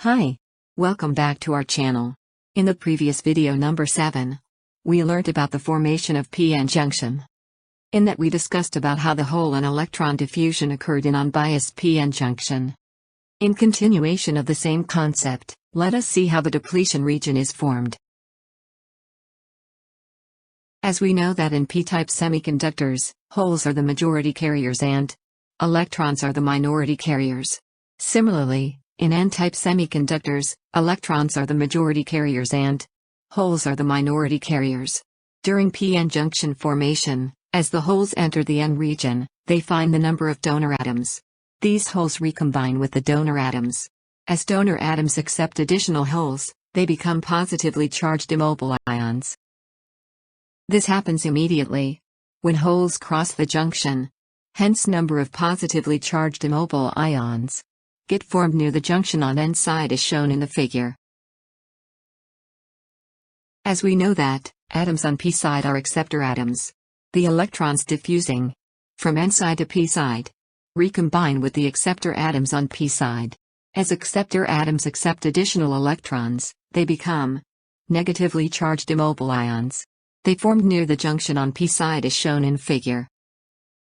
Hi. Welcome back to our channel. In the previous video number 7, we learned about the formation of p-n junction. In that we discussed about how the hole and electron diffusion occurred in unbiased p-n junction. In continuation of the same concept, let us see how the depletion region is formed. As we know that in p-type semiconductors, holes are the majority carriers and electrons are the minority carriers. Similarly, in n-type semiconductors, electrons are the majority carriers and holes are the minority carriers. During p-n junction formation, as the holes enter the n region, they find the number of donor atoms. These holes recombine with the donor atoms. As donor atoms accept additional holes, they become positively charged immobile ions. This happens immediately when holes cross the junction. Hence, number of positively charged immobile ions get formed near the junction on n side as shown in the figure. As we know that atoms on p side are acceptor atoms, the electrons diffusing from n side to p side recombine with the acceptor atoms on p side. As acceptor atoms accept additional electrons, they become negatively charged immobile ions. They formed near the junction on p side as shown in figure.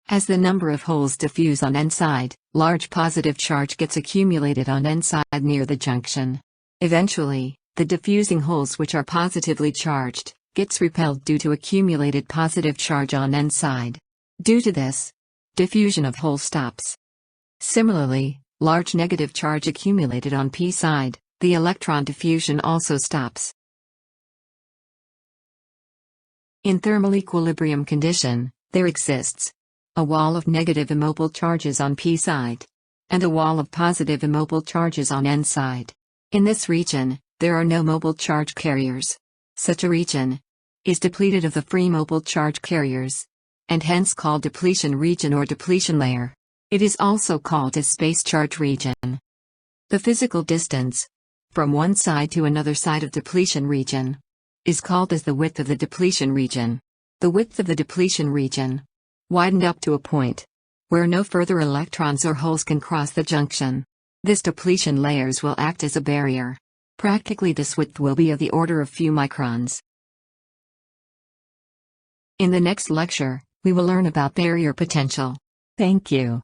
As the number of holes diffuse on n side, large positive charge gets accumulated on n side near the junction. Eventually, the diffusing holes which are positively charged gets repelled due to accumulated positive charge on n side. Due to this, diffusion of hole stops. Similarly, large negative charge accumulated on p side, the electron diffusion also stops. In thermal equilibrium condition, there exists a wall of negative immobile charges on p side and a wall of positive immobile charges on n side. In this region, there are no mobile charge carriers. Such a region is depleted of the free mobile charge carriers, and hence called depletion region or depletion layer. It is also called as space charge region. The physical distance from one side to another side of depletion region is called as the width of the depletion region. The width of the depletion region widened up to a point where no further electrons or holes can cross the junction. This depletion layers will act as a barrier. Practically this width will be of the order of few microns. In the next lecture, we will learn about barrier potential. Thank you.